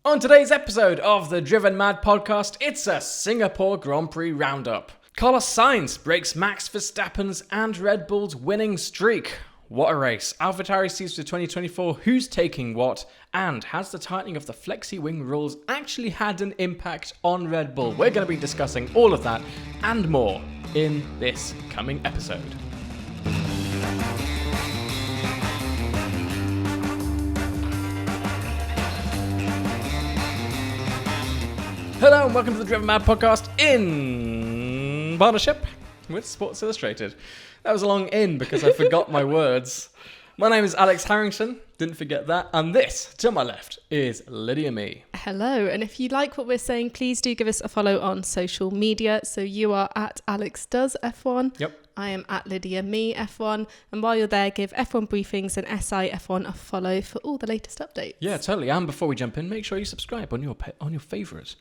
On today's episode of the Driven Mad podcast, it's a Singapore Grand Prix roundup. Carlos Sainz breaks Max Verstappen's and Red Bull's winning streak. What a race. AlphaTauri sees for 2024 who's taking what, and has the tightening of the flexi wing rules actually had an impact on Red Bull? We're going to be discussing all of that and more in this coming episode. Hello and welcome to the Driven Mad podcast in partnership with Sports Illustrated. That was a long in because I forgot my words. My name is Alex Harrington, didn't forget that, and this, to my left, is Lydia Me. Hello, and if you like what we're saying, please do give us a follow on social media. So you are at Alex Does F1. Yep. I am at Lydia Me F1, and while you're there, give F1 Briefings and SI F1 a follow for all the latest updates. Yeah, totally. And before we jump in, make sure you subscribe on your favorite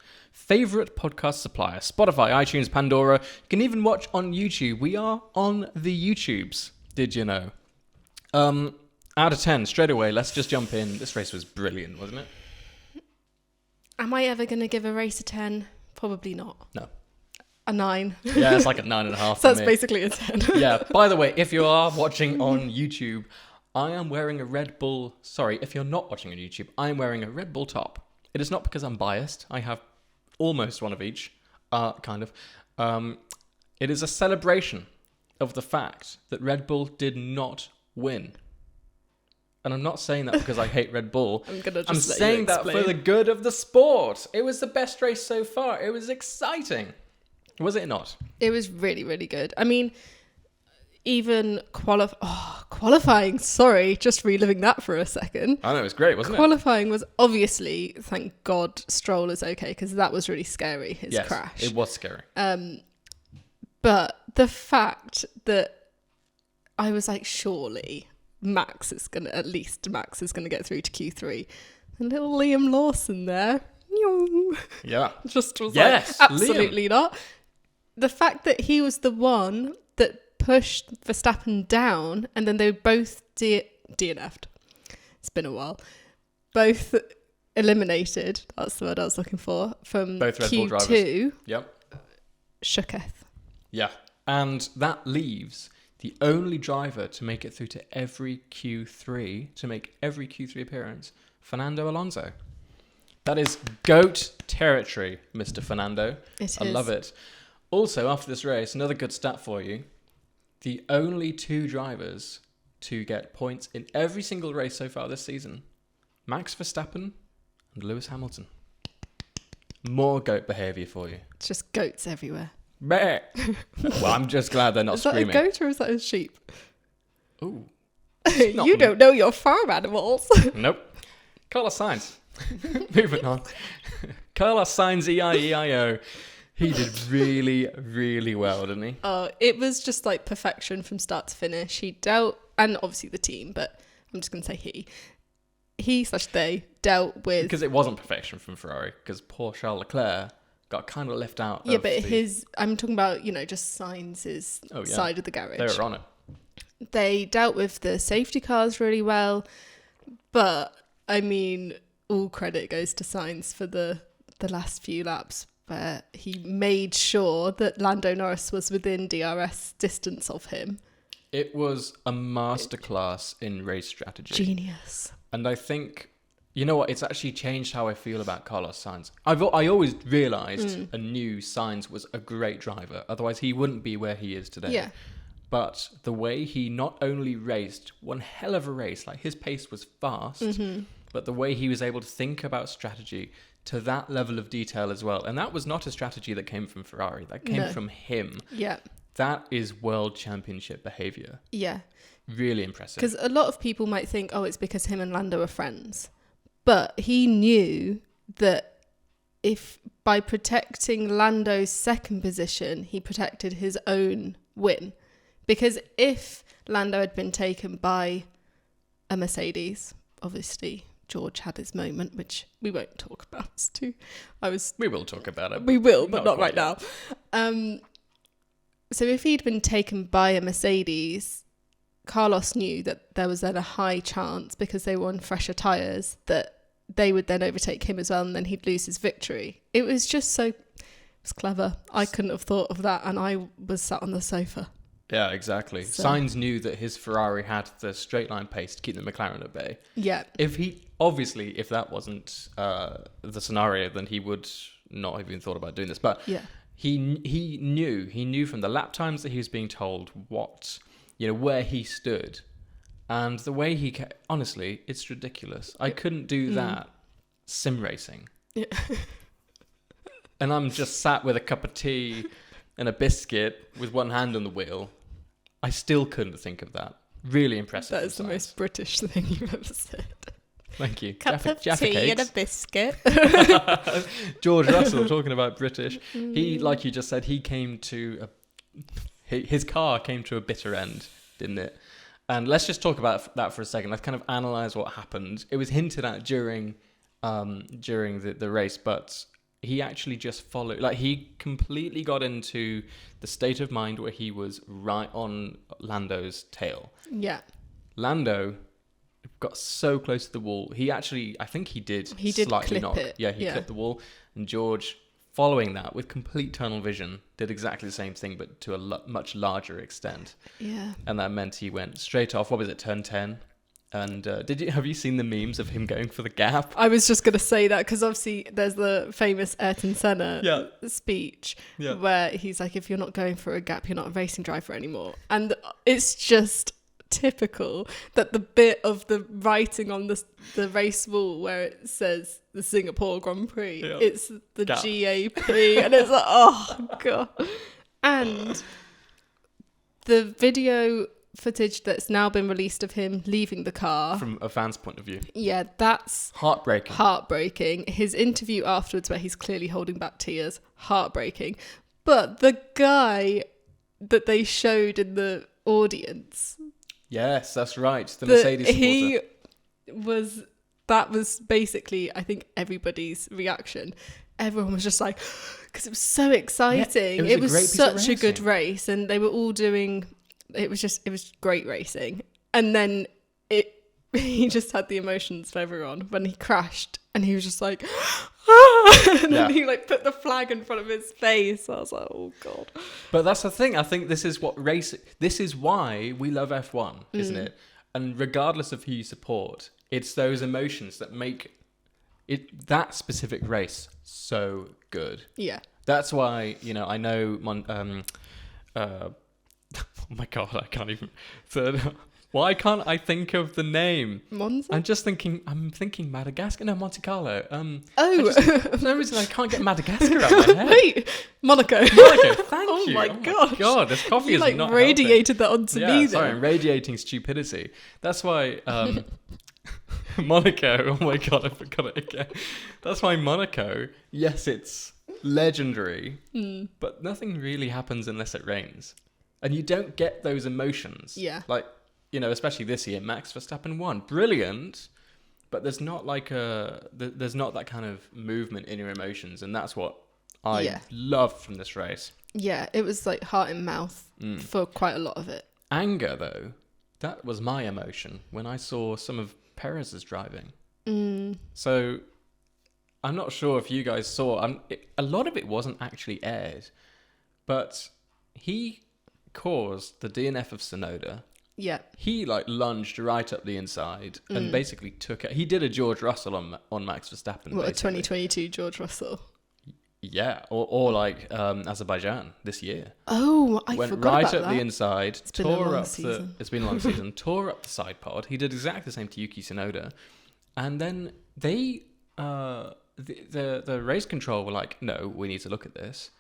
podcast supplier: Spotify, iTunes, Pandora. You can even watch on YouTube. We are on the YouTubes. Did you know? Out of 10, straight away. Let's just jump in. This race was brilliant, wasn't it? Am I ever going to give a race a 10? Probably not. No. A 9. Yeah, it's like a 9.5. So that's basically a 10. Yeah. By the way, if you are watching on YouTube, I am wearing a Red Bull. Sorry, if you're not watching on YouTube, I am wearing a Red Bull top. It is not because I'm biased. I have almost one of each, kind of. It is a celebration of the fact that Red Bull did not win. And I'm not saying that because I hate Red Bull. I'm saying that for the good of the sport. It was the best race so far. It was exciting. Was it not? It was really, really good. I mean, even qualifying, sorry, just reliving that for a second. I know, it was great, wasn't it? Qualifying was obviously, thank God, Stroll is okay, because that was really scary, his crash. It was scary. But the fact that I was like, surely Max is going to get through to Q3. And little Liam Lawson there, yeah, just was like, absolutely Liam. Not. The fact that he was the one that pushed Verstappen down, and then they both DNF'd. It's been a while. Both eliminated. That's the word I was looking for. From both Red Bull drivers. Q2. Yep. Shooketh. Yeah, and that leaves the only driver to make it through to every Q3 appearance, Fernando Alonso. That is GOAT territory, Mr. Fernando. I love it. Also, after this race, another good stat for you. The only two drivers to get points in every single race so far this season, Max Verstappen and Lewis Hamilton. More GOAT behaviour for you. It's just goats everywhere. Well, I'm just glad they're not screaming. Is that a goat or is that a sheep? Ooh. You don't know your farm animals. Nope. Carlos Sainz. Moving on. Carlos Sainz, E-I-E-I-O. He did really, really well, didn't he? Oh, it was just like perfection from start to finish. He dealt, and obviously the team, but I'm just going to say they dealt with... Because it wasn't perfection from Ferrari, because poor Charles Leclerc got kind of left out. Yeah, but I'm talking about, just Sainz's side of the garage. They were on it. They dealt with the safety cars really well, but I mean, all credit goes to Sainz for the last few laps, where he made sure that Lando Norris was within DRS distance of him. It was a masterclass in race strategy. Genius. And I think, you know what, it's actually changed how I feel about Carlos Sainz. I always realised and knew Sainz was a great driver. Otherwise, he wouldn't be where he is today. Yeah. But the way he not only raced one hell of a race, like his pace was fast, but the way he was able to think about strategy to that level of detail as well. And that was not a strategy that came from Ferrari. That came from him. Yeah. That is world championship behaviour. Yeah. Really impressive. Because a lot of people might think, it's because him and Lando are friends. But he knew that if by protecting Lando's second position, he protected his own win. Because if Lando had been taken by a Mercedes, obviously George had his moment, which we won't talk about. We will talk about it. We will, but not right now. So if he'd been taken by a Mercedes, Carlos knew that there was then a high chance, because they were on fresher tyres, that they would then overtake him as well, and then he'd lose his victory. It was just so... It was clever. I couldn't have thought of that, and I was sat on the sofa. Yeah, exactly. So. Sainz knew that his Ferrari had the straight line pace to keep the McLaren at bay. Yeah. If that wasn't the scenario, then he would not have even thought about doing this. But yeah. he knew from the lap times that he was being told where he stood, and the way he honestly, it's ridiculous. I couldn't do that sim racing. Yeah. And I'm just sat with a cup of tea and a biscuit with one hand on the wheel. I still couldn't think of that. Really impressive. That is the most British thing you've ever said. Thank you. Cup of tea and a biscuit. George Russell, talking about British. He, like you just said, his car came to a bitter end, didn't it? And let's just talk about that for a second. Let's kind of analyse what happened. It was hinted at during the race, but he actually just followed. Like, he completely got into the state of mind where he was right on Lando's tail. Yeah. Lando got so close to the wall. I think he did slightly clip knock. it. Yeah, he clipped the wall. And George, following that with complete tunnel vision, did exactly the same thing, but to a much larger extent. Yeah. And that meant he went straight off. What was it? Turn 10. And have you seen the memes of him going for the gap? I was just going to say that because obviously there's the famous Ayrton Senna speech where he's like, if you're not going for a gap, you're not a racing driver anymore. And it's just typical that the bit of the writing on the race wall where it says the Singapore Grand Prix, it's the gap. GAP. And it's like, oh, God. And the video footage that's now been released of him leaving the car from a fan's point of view, that's heartbreaking. His interview afterwards where he's clearly holding back tears, heartbreaking. But the guy that they showed in the audience, yes, that's right, the Mercedes supporter, that was basically, I think, everybody's reaction. Everyone was just like, because it was so exciting. It was such a good race, and they were all doing. It was great racing. And then he just had the emotions for everyone when he crashed, and he was just like, and then he put the flag in front of his face. I was like, oh God. But that's the thing. I think this is why we love F1, isn't it? And regardless of who you support, it's those emotions that make that specific race so good. Yeah. That's why, I know oh my God, I can't even. Why can't I think of the name? Monza? I'm thinking Madagascar. No, Monte Carlo. For no reason I can't get Madagascar out of my head. Wait, Monaco. Thank you. Oh my God, this coffee is not radiated that onto me. Sorry, I'm radiating stupidity. That's why Monaco. Oh my God, I forgot it again. That's why Monaco. Yes, it's legendary, but nothing really happens unless it rains. And you don't get those emotions. Yeah. Especially this year, Max Verstappen won. Brilliant. But there's not there's not that kind of movement in your emotions. And that's what I loved from this race. Yeah, it was like heart in mouth for quite a lot of it. Anger, though, that was my emotion when I saw some of Perez's driving. So I'm not sure if you guys saw. A lot of it wasn't actually aired. But he caused the DNF of Tsunoda. Yeah. He lunged right up the inside and basically took it. He did a George Russell on Max Verstappen. What, basically. A 2022 George Russell? Yeah, or Azerbaijan this year. Oh, I went forgot right about up that. The inside, It's been a long season. It's been a long season. Tore up the side pod. He did exactly the same to Yuki Tsunoda, and then they the race control were like, no, we need to look at this.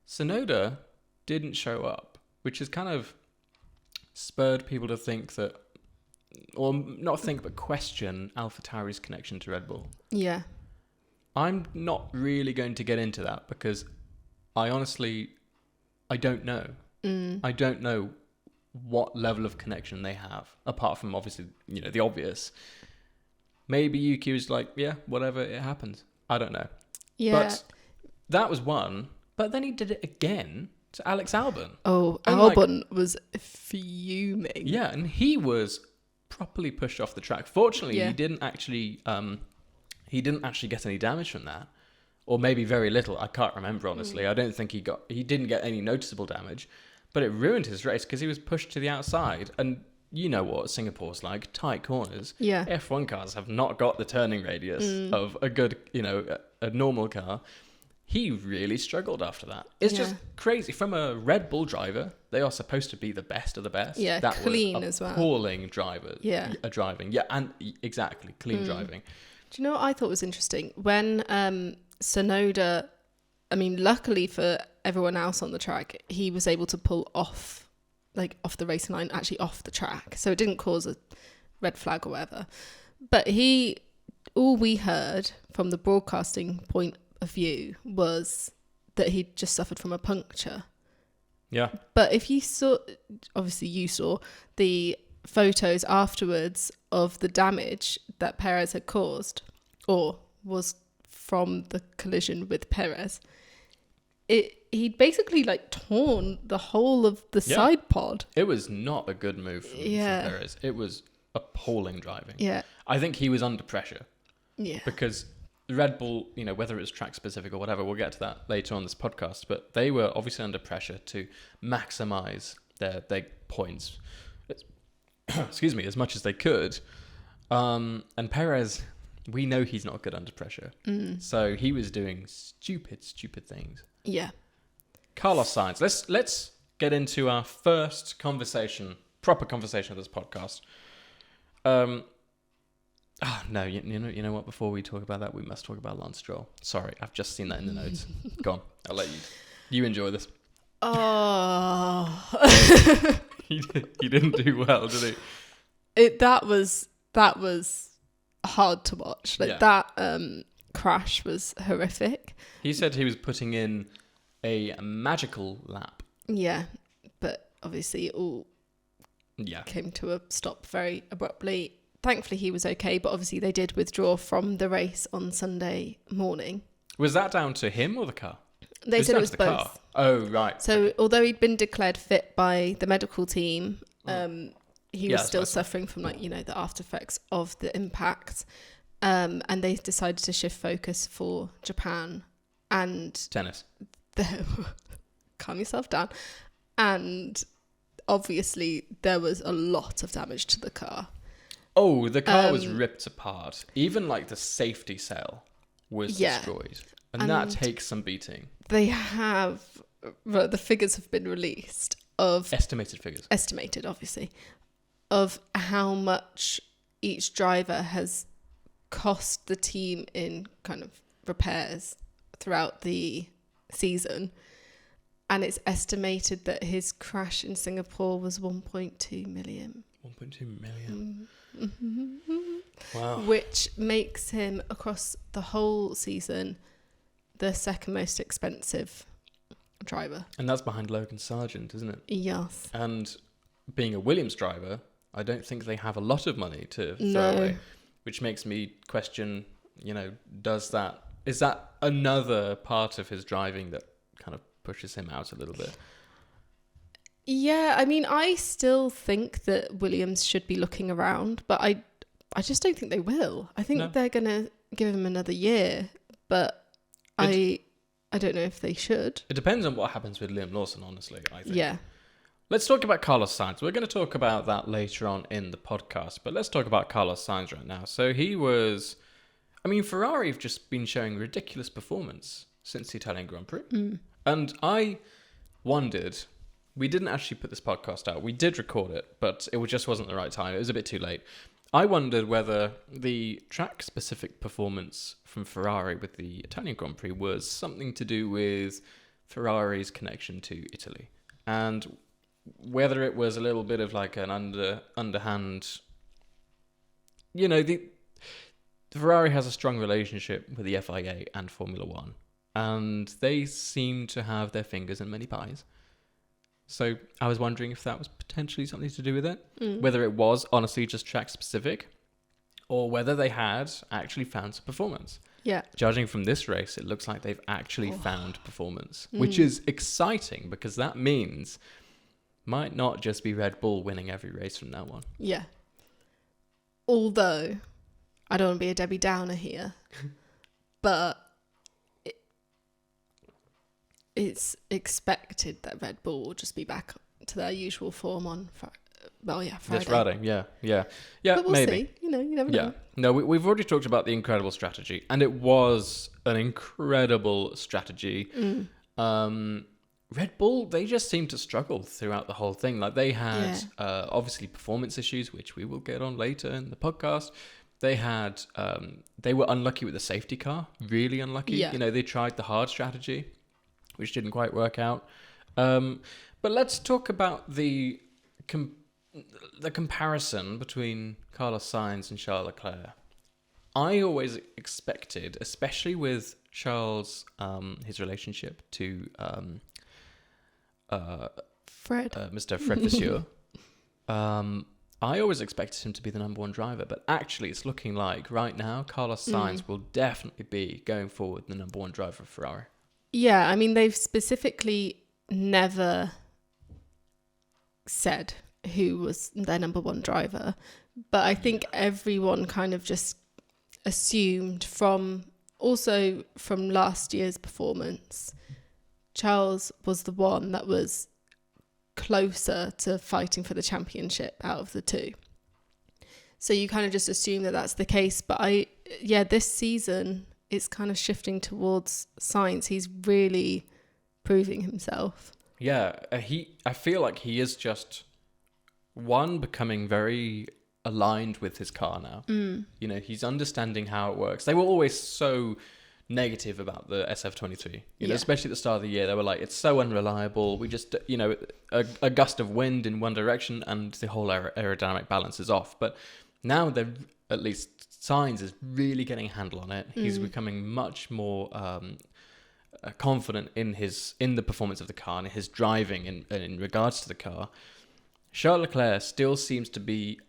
Tsunoda didn't show up, which has kind of spurred people to think that, or not think, but question AlphaTauri's connection to Red Bull. Yeah. I'm not really going to get into that because I don't know. I don't know what level of connection they have, apart from obviously, the obvious. Maybe Yuki was like, yeah, whatever, it happened. I don't know. Yeah. But that was one, but then he did it again to Alex Albon. Oh, Albon was fuming. Yeah, and he was properly pushed off the track. Fortunately, he didn't actually he didn't actually get any damage from that. Or maybe very little. I can't remember, honestly. I don't think he didn't get any noticeable damage. But it ruined his race because he was pushed to the outside. And you know what Singapore's like, tight corners. Yeah. F1 cars have not got the turning radius of a good, a normal car. He really struggled after that. It's just crazy. From a Red Bull driver, they are supposed to be the best of the best. Yeah, that clean was as well. Appalling driving. Yeah, and exactly, clean driving. Do you know what I thought was interesting? When Sonoda, I mean, luckily for everyone else on the track, he was able to pull off the racing line, actually off the track. So it didn't cause a red flag or whatever. But all we heard from the broadcasting point of view was that he'd just suffered from a puncture. Yeah. But if you saw the photos afterwards of the damage that Perez had caused, or was from the collision with Perez, he'd basically torn the whole of the side pod. It was not a good move from Perez. It was appalling driving. Yeah. I think he was under pressure. Yeah. Because Red Bull, whether it was track specific or whatever, we'll get to that later on this podcast, but they were obviously under pressure to maximize their points, excuse me, as much as they could. And Perez, we know he's not good under pressure. So he was doing stupid things. Yeah. Carlos Sainz. Let's get into our first proper conversation of this podcast. No, you know what? Before we talk about that, we must talk about Lance Stroll. Sorry, I've just seen that in the notes. Go on, I'll let you enjoy this. Oh, he didn't do well, did he? That was hard to watch. That crash was horrific. He said he was putting in a magical lap. Yeah, but obviously it all came to a stop very abruptly. Thankfully, he was okay, but obviously they did withdraw from the race on Sunday morning. Was that down to him or the car? They said it was both. Car. Oh, right. So although he'd been declared fit by the medical team, he was still suffering from the after effects of the impact. And they decided to shift focus for Japan and tennis. Calm yourself down. And obviously there was a lot of damage to the car. Oh, the car was ripped apart. Even the safety cell was destroyed. And that takes some beating. They have, the figures have been released of... Estimated, obviously. Of how much each driver has cost the team in kind of repairs throughout the season. And it's estimated that his crash in Singapore was 1.2 million. 1.2 million. Wow. Which makes him, across the whole season, the second most expensive driver. And that's behind Logan Sargent, isn't it? Yes. And being a Williams driver, I don't think they have a lot of money to throw away, which makes me question, is that another part of his driving that kind of pushes him out a little bit? Yeah, I mean, I still think that Williams should be looking around, but I just don't think they will. I think they're going to give him another year, but I don't know if they should. It depends on what happens with Liam Lawson, honestly, I think. Yeah. Let's talk about Carlos Sainz. We're going to talk about that later on in the podcast, but let's talk about Carlos Sainz right now. So Ferrari have just been showing ridiculous performance since the Italian Grand Prix. And I wondered... We didn't actually put this podcast out. We did record it, but it just wasn't the right time. It was a bit too late. I wondered whether the track-specific performance from Ferrari with the Italian Grand Prix was something to do with Ferrari's connection to Italy. And whether it was a little bit of an underhand... Ferrari has a strong relationship with the FIA and Formula One. And they seem to have their fingers in many pies. So I was wondering if that was potentially something to do with it. Whether it was honestly just track specific or whether they had actually found some performance. Yeah. Judging from this race, it looks like they've actually found performance, which is exciting because that means might not just be Red Bull winning every race from now on. Yeah. Although I don't want to be a Debbie Downer here, but it's expected that Red Bull will just be back to their usual form on Friday. This Friday, yeah. But we'll maybe. see. You never know. Yeah. No, we've already talked about the incredible strategy, and it was an incredible strategy. Red Bull, they just seemed to struggle throughout the whole thing. Like they had obviously performance issues, which we will get on later in the podcast. They had they were unlucky with the safety car, really unlucky. Yeah. They tried the hard strategy, which didn't quite work out. But let's talk about the comparison between Carlos Sainz and Charles Leclerc. I always expected, especially with Charles, his relationship to Mr. Fred Vasseur, I always expected him to be the number one driver, but actually it's looking like right now Carlos Sainz will definitely be going forward the number one driver of Ferrari. Yeah, I mean, they've specifically never said who was their number one driver, but I think everyone kind of just assumed from last year's performance, Charles was the one that was closer to fighting for the championship out of the two. So you kind of just assume that that's the case. But this season it's kind of shifting towards Sainz. He's really proving himself. Yeah, I feel like he is just becoming very aligned with his car now. He's understanding how it works. They were always so negative about the SF23, especially at the start of the year. They were like, it's so unreliable. We just, a gust of wind in one direction and the whole aerodynamic balance is off. But now they're, at least Sainz is really getting a handle on it. He's becoming much more confident in the performance of the car and his driving in regards to the car. Charles Leclerc still seems to be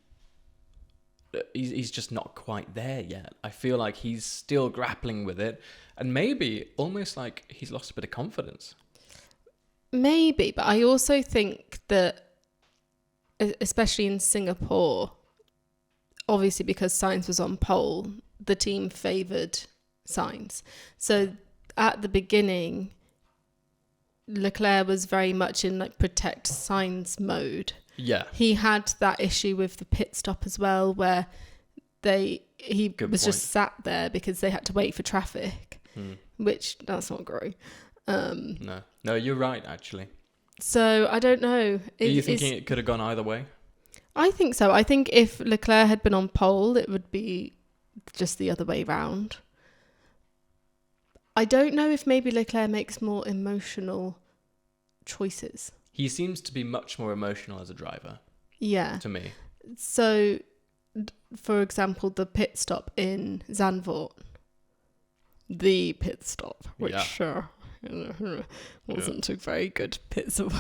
he's just not quite there yet. I feel like he's still grappling with it, and maybe almost like he's lost a bit of confidence. Maybe, but I also think that, especially in Singapore, obviously because Sainz was on pole, the team favoured Sainz. So at the beginning, Leclerc was very much in protect Sainz mode. Yeah. He had that issue with the pit stop as well, where he was just sat there because they had to wait for traffic, which that's not great. No, you're right, actually. So I don't know. Are you thinking it could have gone either way? I think so. I think if Leclerc had been on pole, it would be just the other way round. I don't know if maybe Leclerc makes more emotional choices. He seems to be much more emotional as a driver. Yeah. To me. So, for example, the pit stop in Zandvoort. The pit stop, which wasn't a very good pit stop.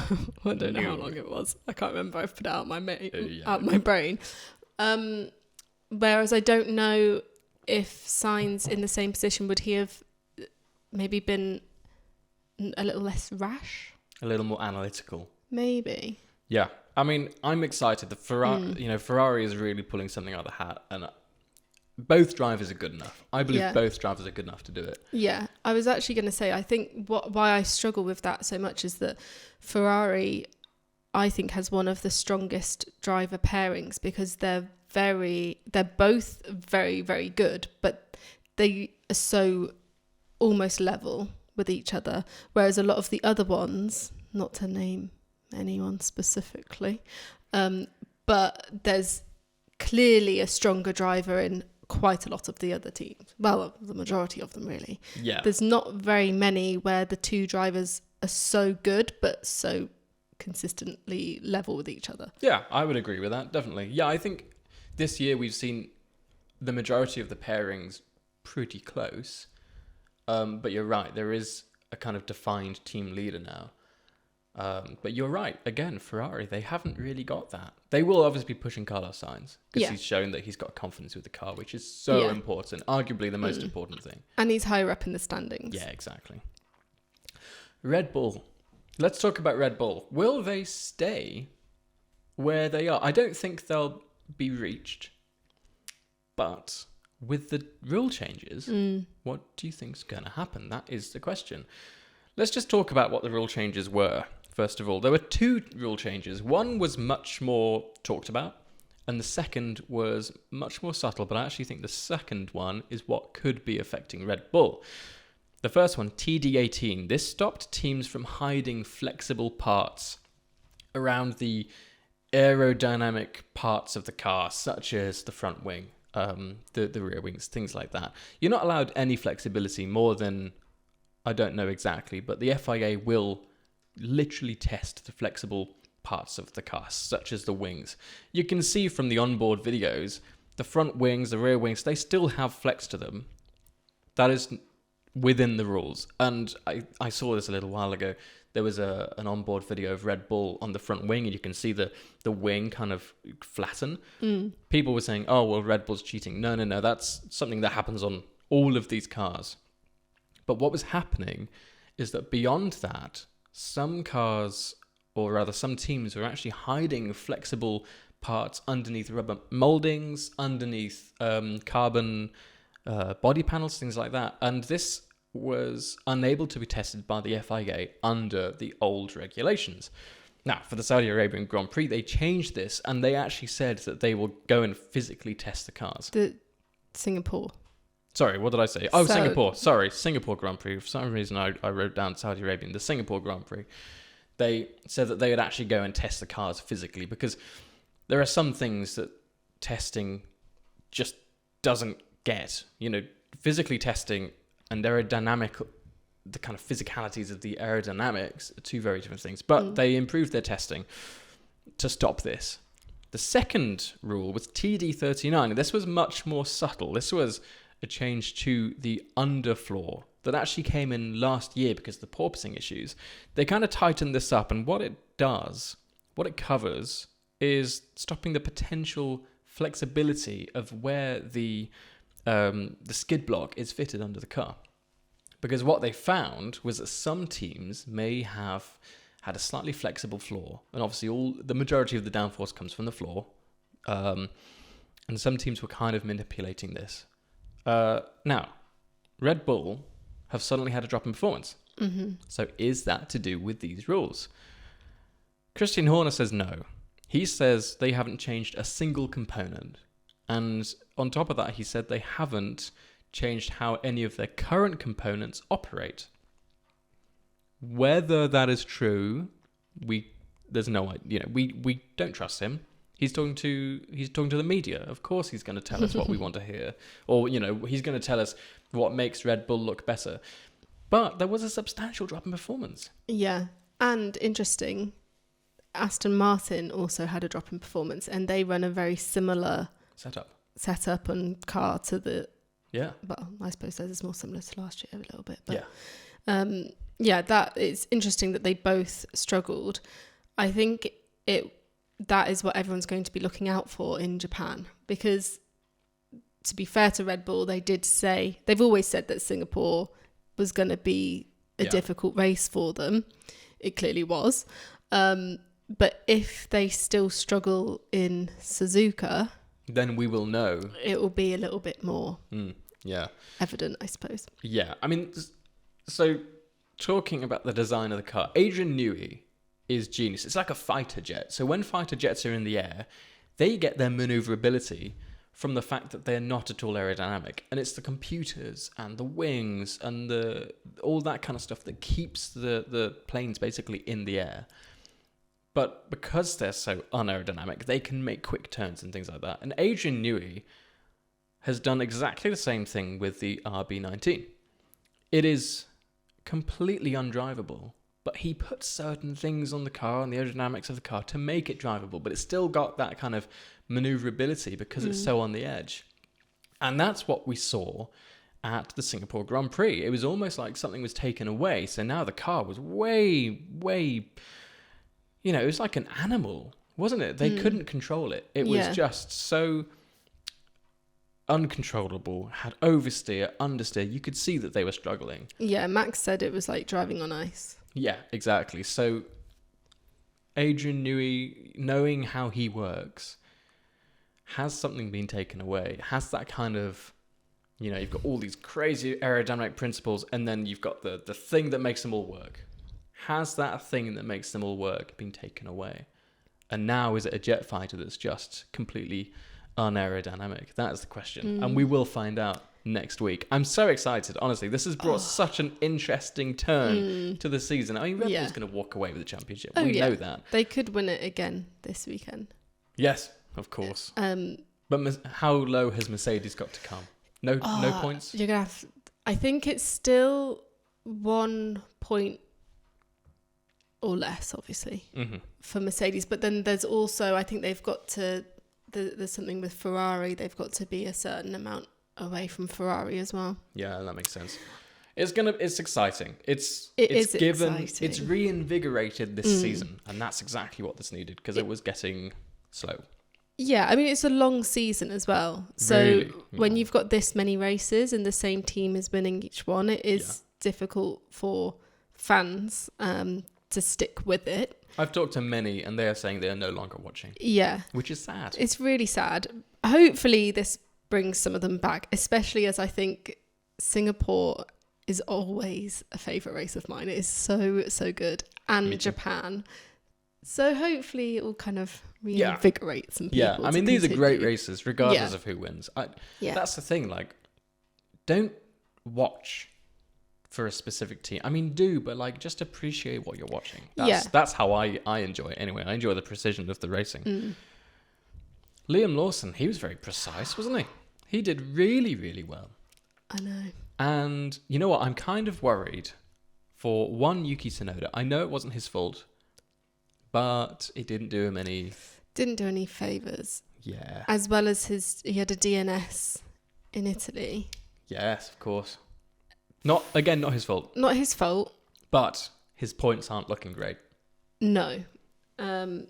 I don't know how long it was. I can't remember. I've put it out out my brain. Whereas I don't know if Sainz in the same position, would he have maybe been a little less rash? A little more analytical. Maybe. Yeah. I mean, I'm excited. The Ferrari is really pulling something out of the hat, and both drivers are good enough. I believe both drivers are good enough to do it. Yeah. I was actually going to say, I think why I struggle with that so much is that Ferrari, I think, has one of the strongest driver pairings because they're both very, very good, but they are so almost level with each other, whereas a lot of the other ones, not to name anyone specifically, but there's clearly a stronger driver in quite a lot of the other teams. Well, the majority of them, really. Yeah. There's not very many where the two drivers are so good, but so consistently level with each other. Yeah, I would agree with that, definitely. Yeah, I think this year we've seen the majority of the pairings pretty close. But you're right, there is a kind of defined team leader now. But you're right, again, Ferrari, they haven't really got that. They will obviously be pushing Carlos Sainz because he's shown that he's got confidence with the car, which is so important, arguably the most important thing. And he's higher up in the standings. Yeah, exactly. Red Bull. Let's talk about Red Bull. Will they stay where they are? I don't think they'll be reached. But with the rule changes, what do you think's going to happen? That is the question. Let's just talk about what the rule changes were. First of all, there were 2 rule changes. One was much more talked about, and the second was much more subtle, but I actually think the second one is what could be affecting Red Bull. The first one, TD18, this stopped teams from hiding flexible parts around the aerodynamic parts of the car, such as the front wing, the rear wings, things like that. You're not allowed any flexibility more than, I don't know exactly, but the FIA will literally test the flexible parts of the car, such as the wings. You can see from the onboard videos, the front wings, the rear wings, they still have flex to them. That is within the rules. And I saw this a little while ago. There was an onboard video of Red Bull on the front wing, and you can see the wing kind of flatten. People were saying, oh, well, Red Bull's cheating. No, that's something that happens on all of these cars. But what was happening is that beyond that, some cars, or rather some teams, were actually hiding flexible parts underneath rubber moldings, underneath carbon body panels, things like that. And this was unable to be tested by the FIA under the old regulations. Now, for the Saudi Arabian Grand Prix, they changed this, and they actually said that they will go and physically test the cars. The Singapore. Sorry, what did I say? Oh, Singapore. Sorry, Singapore Grand Prix. For some reason, I wrote down Saudi Arabian. The Singapore Grand Prix. They said that they would actually go and test the cars physically, because there are some things that testing just doesn't get. You know, physically testing and aerodynamic, the kind of physicalities of the aerodynamics are 2 very different things. But they improved their testing to stop this. The second rule was TD39. This was much more subtle. This was a change to the underfloor that actually came in last year because of the porpoising issues. They kind of tightened this up, and what it does, what it covers, is stopping the potential flexibility of where the skid block is fitted under the car. Because what they found was that some teams may have had a slightly flexible floor, and obviously the majority of the downforce comes from the floor, and some teams were kind of manipulating this. Now, Red Bull have suddenly had a drop in performance. So is that to do with these rules? Christian Horner says no. He says they haven't changed a single component. And on top of that, he said they haven't changed how any of their current components operate. Whether that is true, there's no, we don't trust him. He's talking to the media. Of course, he's going to tell us what we want to hear, or he's going to tell us what makes Red Bull look better. But there was a substantial drop in performance. Yeah, and interesting, Aston Martin also had a drop in performance, and they run a very similar setup and car to the. Yeah. Well, I suppose it's more similar to last year a little bit. But yeah. That it's interesting that they both struggled. I think that is what everyone's going to be looking out for in Japan, because to be fair to Red Bull, they've always said that Singapore was going to be a difficult race for them. It clearly was. But if they still struggle in Suzuka, then we will know. It will be a little bit more evident, I suppose. Yeah. I mean, so talking about the design of the car, Adrian Newey is genius. It's like a fighter jet. So when fighter jets are in the air, they get their maneuverability from the fact that they're not at all aerodynamic. And it's the computers and the wings and all that kind of stuff that keeps the planes basically in the air. But because they're so unaerodynamic, they can make quick turns and things like that. And Adrian Newey has done exactly the same thing with the RB19. It is completely undrivable, but he put certain things on the car and the aerodynamics of the car to make it drivable, but it's still got that kind of maneuverability because it's so on the edge. And that's what we saw at the Singapore Grand Prix. It was almost like something was taken away. So now the car was way, it was like an animal, wasn't it? They couldn't control it. It was just so uncontrollable, had oversteer, understeer. You could see that they were struggling. Yeah, Max said it was like driving on ice. Yeah, exactly. So Adrian Newey, knowing how he works, has something been taken away? Has that kind of you've got all these crazy aerodynamic principles, and then you've got the thing that makes them all work. Has that thing that makes them all work been taken away? And now is it a jet fighter that's just completely unaerodynamic? That is the question. And we will find out next week. I'm so excited. Honestly, this has brought such an interesting turn to the season. I mean, Red Bull's going to walk away with the championship. We know that. They could win it again this weekend. Yes, of course. But how low has Mercedes got to come? No points? You're going to have... I think it's still 1 point or less, obviously, for Mercedes. But then there's also, I think they've got to... There's something with Ferrari. They've got to be a certain amount away from Ferrari as well. Yeah, that makes sense. It's exciting. It's reinvigorated this season, and that's exactly what this needed, because it was getting slow. Yeah, I mean, it's a long season as well. So really? When you've got this many races and the same team is winning each one, it is difficult for fans to stick with it. I've talked to many, and they are saying they are no longer watching. Yeah. Which is sad. It's really sad. Hopefully this brings some of them back, especially as I think Singapore is always a favourite race of mine. It is so good. And Japan. So hopefully it will kind of reinvigorate some people. Yeah, I mean, these are great races, regardless of who wins. That's the thing, like, don't watch for a specific team. I mean, do, but just appreciate what you're watching. That's how I enjoy it anyway. I enjoy the precision of the racing. Liam Lawson, he was very precise, wasn't he? He did really, really well. I know. And you know what? I'm kind of worried for Yuki Tsunoda. I know it wasn't his fault, but it didn't do him any... Didn't do any favours. Yeah. As well as he had a DNS in Italy. Yes, of course. Not his fault. Not his fault. But his points aren't looking great. No. And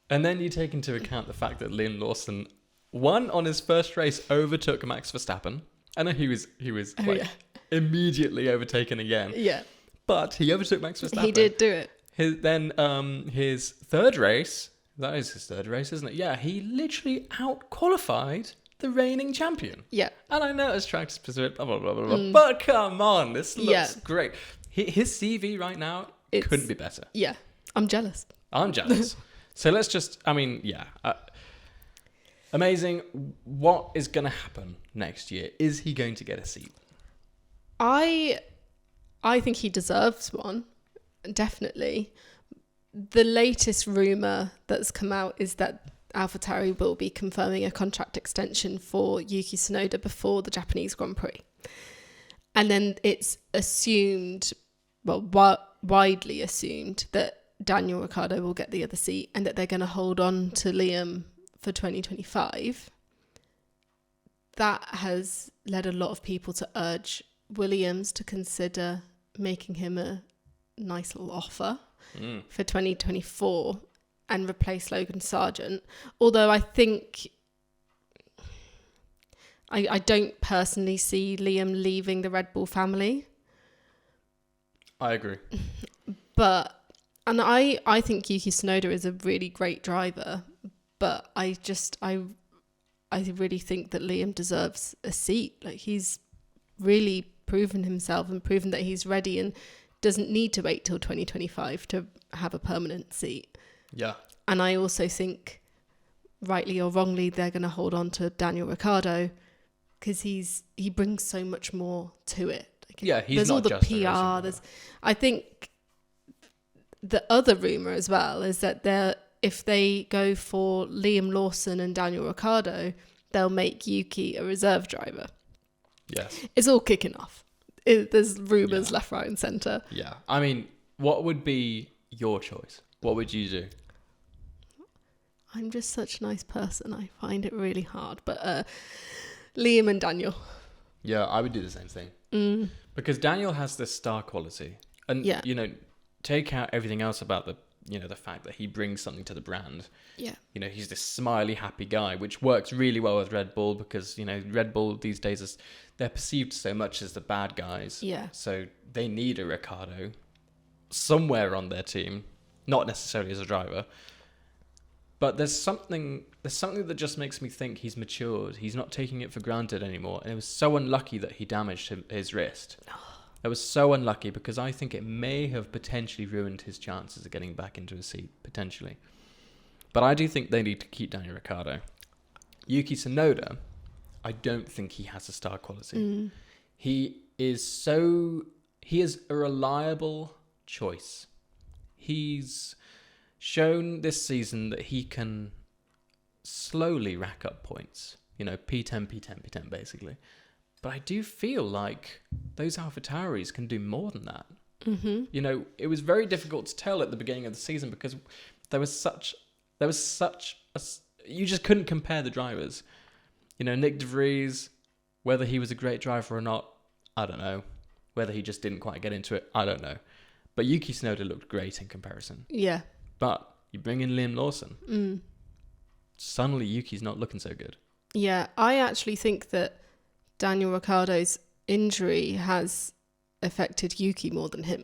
then you take into account the fact that Liam Lawson won on his first race, overtook Max Verstappen. I know he was immediately overtaken again. Yeah. But he overtook Max Verstappen. He did do it. His third race, that is his third race, isn't it? Yeah, he literally out-qualified the reigning champion. Yeah. And I know it's track specific, blah, blah, blah, blah, blah. But come on, this looks great. His CV right now couldn't be better. Yeah. I'm jealous. So let's just, amazing. What is going to happen next year? Is he going to get a seat? I think he deserves one, definitely. The latest rumour that's come out is that AlphaTauri will be confirming a contract extension for Yuki Tsunoda before the Japanese Grand Prix. And then it's assumed, widely assumed, that Daniel Ricciardo will get the other seat and that they're going to hold on to Liam for 2025. That has led a lot of people to urge Williams to consider making him a nice little offer for 2024 and replace Logan Sargent. Although I think I don't personally see Liam leaving the Red Bull family. I agree. And I think Yuki Tsunoda is a really great driver, but I really think that Liam deserves a seat. Like, he's really proven himself and proven that he's ready and doesn't need to wait till 2025 to have a permanent seat. Yeah. And I also think, rightly or wrongly, they're going to hold on to Daniel Ricciardo because he brings so much more to it. Like, he's not just PR. I think the other rumour as well is that if they go for Liam Lawson and Daniel Ricciardo, they'll make Yuki a reserve driver. Yes. It's all kicking off. There's rumours left, right and centre. Yeah. I mean, what would be your choice? What would you do? I'm just such a nice person. I find it really hard. But Liam and Daniel. Yeah, I would do the same thing. Because Daniel has this star quality. And, take out everything else about the fact that he brings something to the brand. Yeah. He's this smiley, happy guy, which works really well with Red Bull because, Red Bull these days, they're perceived so much as the bad guys. Yeah. So they need a Ricciardo somewhere on their team, not necessarily as a driver. But there's something that just makes me think he's matured. He's not taking it for granted anymore. And it was so unlucky that he damaged his wrist. It was so unlucky because I think it may have potentially ruined his chances of getting back into a seat, potentially. But I do think they need to keep Daniel Ricciardo. Yuki Tsunoda, I don't think he has a star quality. He is a reliable choice. He's shown this season that he can slowly rack up points. P10, P10, P10, basically. But I do feel like those AlphaTauris can do more than that. Mm-hmm. It was very difficult to tell at the beginning of the season because there was such you just couldn't compare the drivers. Nick De Vries, whether he was a great driver or not, I don't know. Whether he just didn't quite get into it, I don't know. But Yuki Tsunoda looked great in comparison. Yeah. But you bring in Liam Lawson. Suddenly Yuki's not looking so good. Yeah, I actually think that Daniel Ricciardo's injury has affected Yuki more than him.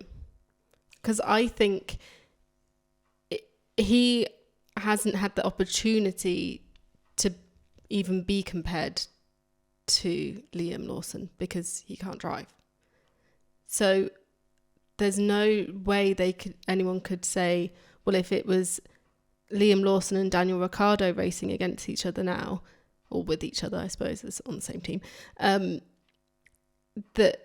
Because I think he hasn't had the opportunity to even be compared to Liam Lawson because he can't drive. So there's no way anyone could say, well, if it was Liam Lawson and Daniel Ricciardo racing against each other now, or with each other, I suppose, it's on the same team, that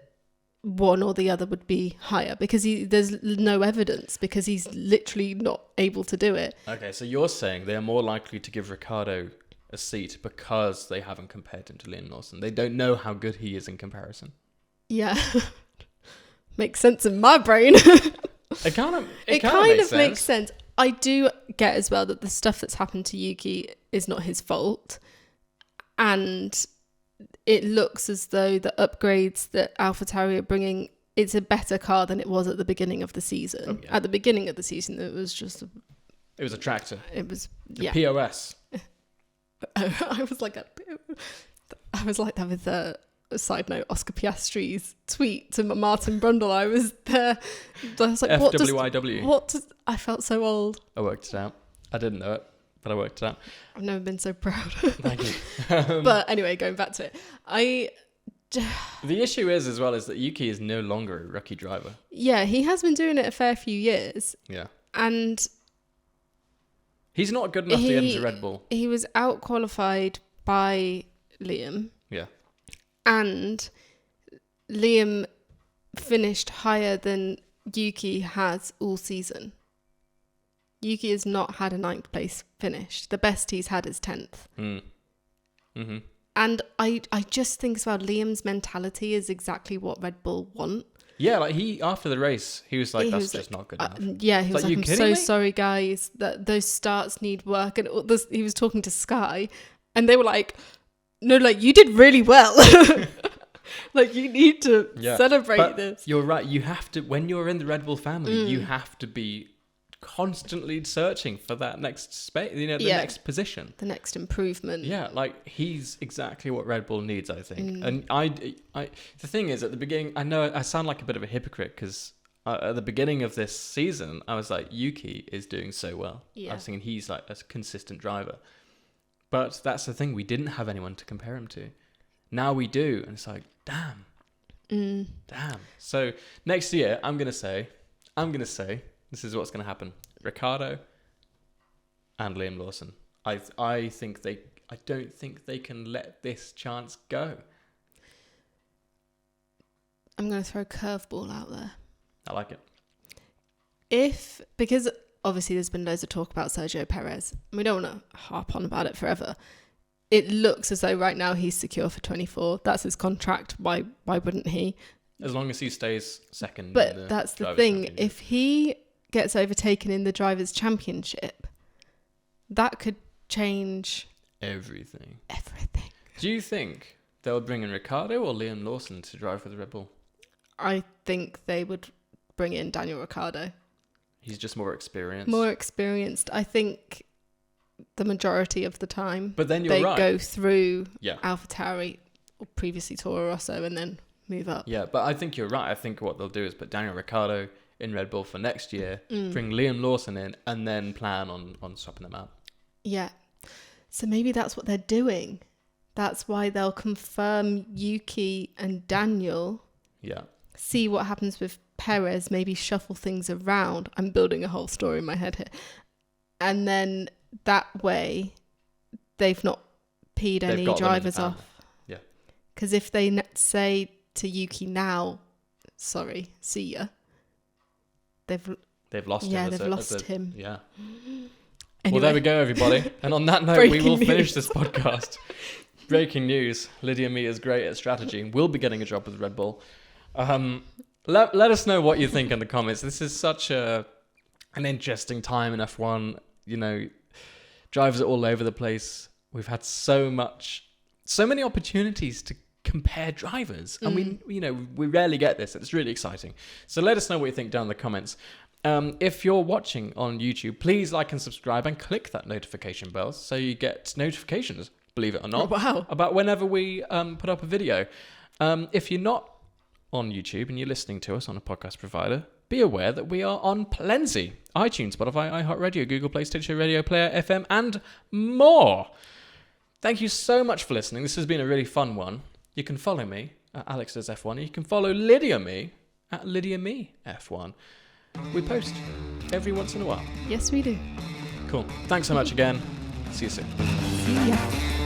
one or the other would be higher because there's no evidence because he's literally not able to do it. Okay, so you're saying they're more likely to give Ricciardo a seat because they haven't compared him to Liam Lawson. They don't know how good he is in comparison. Yeah. Makes sense in my brain. It kind of makes sense. I do get as well that the stuff that's happened to Yuki is not his fault. And it looks as though the upgrades that AlphaTauri are bringing, it's a better car than it was at the beginning of the season. Oh, yeah. At the beginning of the season, it was just... It was a tractor. It was... The POS. I was like that with a side note, Oscar Piastri's tweet to Martin Brundle. I was there. I was like, FWIW. I felt so old. I worked it out. I didn't know it, but I worked it out. I've never been so proud. Thank you. But anyway, going back to it, the issue is that Yuki is no longer a rookie driver. Yeah, he has been doing it a fair few years. Yeah. And he's not good enough to get into Red Bull. He was out-qualified by Liam. Yeah. And Liam finished higher than Yuki has all season. Yuki has not had a 9th place finish. The best he's had is 10th. Mm-hmm. And I just think as well, Liam's mentality is exactly what Red Bull want. Yeah, like after the race, he was like, that's just not good enough. Yeah, he was like, I'm so me? sorry, guys, that those starts need work. And he was talking to Sky, and they were like, no, like, you did really well. Like, you need to celebrate this. You're right. You have to, when you're in the Red Bull family, you have to be constantly searching for that next space, next position. The next improvement. Yeah, like, he's exactly what Red Bull needs, I think. And I the thing is, at the beginning, I know I sound like a bit of a hypocrite because at the beginning of this season, I was like, Yuki is doing so well. Yeah. I was thinking he's like a consistent driver. But that's the thing, we didn't have anyone to compare him to. Now we do, and it's like, damn. Damn. So next year, I'm gonna say, this is what's gonna happen: Ricciardo and Liam Lawson. I don't think they can let this chance go. I'm gonna throw a curveball out there. I like it. Because obviously there's been loads of talk about Sergio Perez, and we don't want to harp on about it forever. It looks as though right now he's secure for 24. That's his contract. Why wouldn't he? As long as he stays second. But that's the thing. If he gets overtaken in the Drivers' Championship, that could change everything. Do you think they'll bring in Ricciardo or Liam Lawson to drive for the Red Bull? I think they would bring in Daniel Ricciardo. He's just more experienced. I think the majority of the time. But then they go through AlphaTauri, or previously Toro Rosso, and then move up. Yeah, but I think you're right. I think what they'll do is put Daniel Ricciardo in Red Bull for next year, bring Liam Lawson in, and then plan on swapping them out. Yeah. So maybe that's what they're doing. That's why they'll confirm Yuki and Daniel. Yeah. See what happens with Perez, maybe shuffle things around. I'm building a whole story in my head here. And then that way, they've not peed any drivers off. Yeah. Because if they say to Yuki now, sorry, see ya, they've lost him. Yeah, they've lost him. Yeah. Anyway. Well, there we go, everybody. And on that note, we will finish this podcast. Breaking news. Lydia Mee is great at strategy and will be getting a job with Red Bull. Let us know what you think in the comments. This is such an interesting time in F1. You know, drivers are all over the place. We've had so many opportunities to compare drivers. And we rarely get this. It's really exciting. So let us know what you think down in the comments. If you're watching on YouTube, please like and subscribe and click that notification bell so you get notifications, believe it or not, about whenever we put up a video. If you're not on YouTube and you're listening to us on a podcast provider, be aware that we are on plenty. iTunes, Spotify, iHeartRadio, Google Play, Stitcher, Radio Player, FM, and more. Thank you so much for listening. This has been a really fun one. You can follow me at Alex Does F1. And you can follow Lydia Mee at Lydia Mee F1. We post every once in a while. Yes, we do. Cool. Thanks so much again. See you soon. See ya.